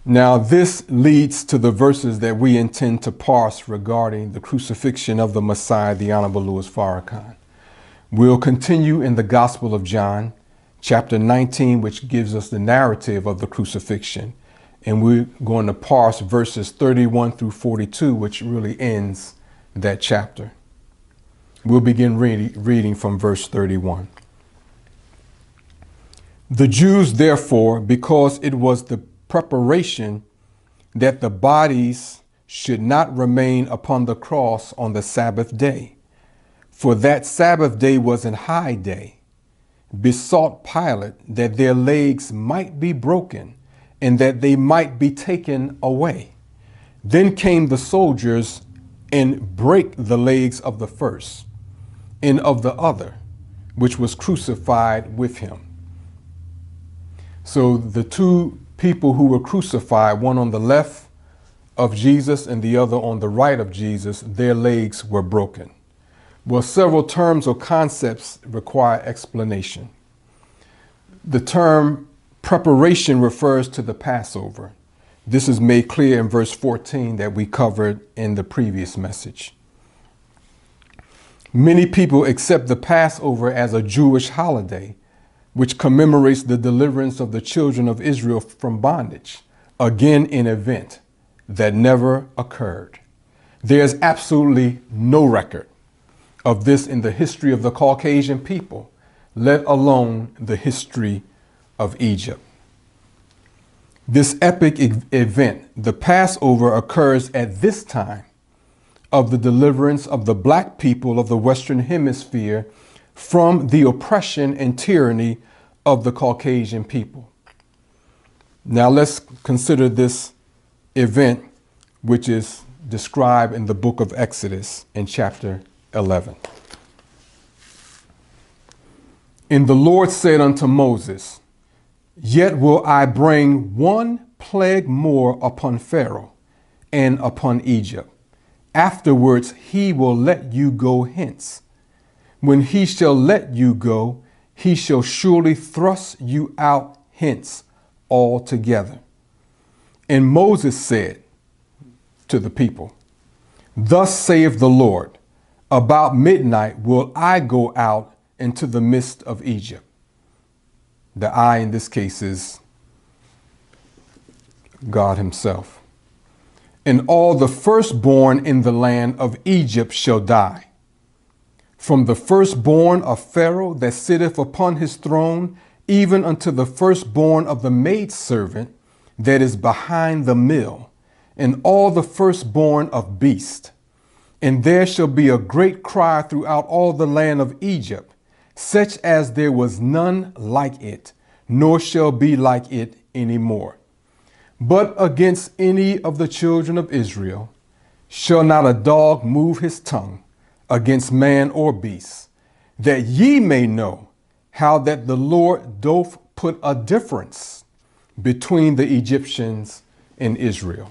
Now, this leads to the verses that we intend to parse regarding the crucifixion of the Messiah, the Honorable Louis Farrakhan. We'll continue in the Gospel of John, chapter 19, which gives us the narrative of the crucifixion. And we're going to parse verses 31 through 42, which really ends that chapter. We'll begin reading from verse 31. The Jews, therefore, because it was the preparation that the bodies should not remain upon the cross on the Sabbath day, for that Sabbath day was an high day, besought Pilate that their legs might be broken and that they might be taken away. Then came the soldiers and brake the legs of the first and of the other, which was crucified with him. So the two people who were crucified, one on the left of Jesus and the other on the right of Jesus, their legs were broken. Well, several terms or concepts require explanation. The term preparation refers to the Passover. This is made clear in verse 14 that we covered in the previous message. Many people accept the Passover as a Jewish holiday, which commemorates the deliverance of the children of Israel from bondage, again an event that never occurred. There's absolutely no record of this in the history of the Caucasian people, let alone the history of Egypt. This epic event, the Passover, occurs at this time of the deliverance of the black people of the Western Hemisphere from the oppression and tyranny of the Caucasian people. Now let's consider this event, which is described in the book of Exodus in chapter 11. And the Lord said unto Moses, Yet will I bring one plague more upon Pharaoh and upon Egypt. Afterwards he will let you go hence. When he shall let you go, he shall surely thrust you out hence altogether. And Moses said to the people, Thus saith the Lord, about midnight will I go out into the midst of Egypt. The I in this case is God himself. And all the firstborn in the land of Egypt shall die, from the firstborn of Pharaoh that sitteth upon his throne, even unto the firstborn of the maidservant that is behind the mill, and all the firstborn of beast. And there shall be a great cry throughout all the land of Egypt, such as there was none like it, nor shall be like it any more. But against any of the children of Israel shall not a dog move his tongue against man or beast, that ye may know how that the Lord doth put a difference between the Egyptians and Israel.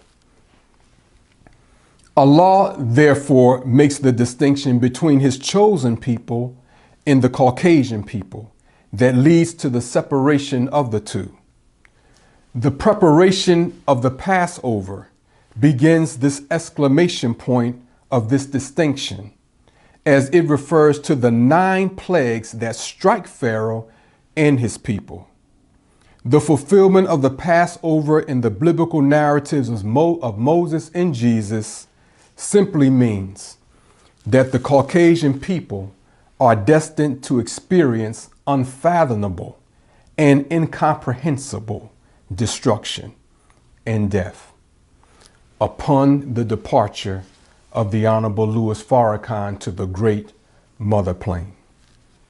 Allah, therefore, makes the distinction between his chosen people and the Caucasian people that leads to the separation of the two. The preparation of the Passover begins this exclamation point of this distinction, as it refers to the 9 plagues that strike Pharaoh and his people. The fulfillment of the Passover in the biblical narratives of Moses and Jesus simply means that the Caucasian people are destined to experience unfathomable and incomprehensible destruction and death upon the departure of the Honorable Louis Farrakhan to the great mother plane.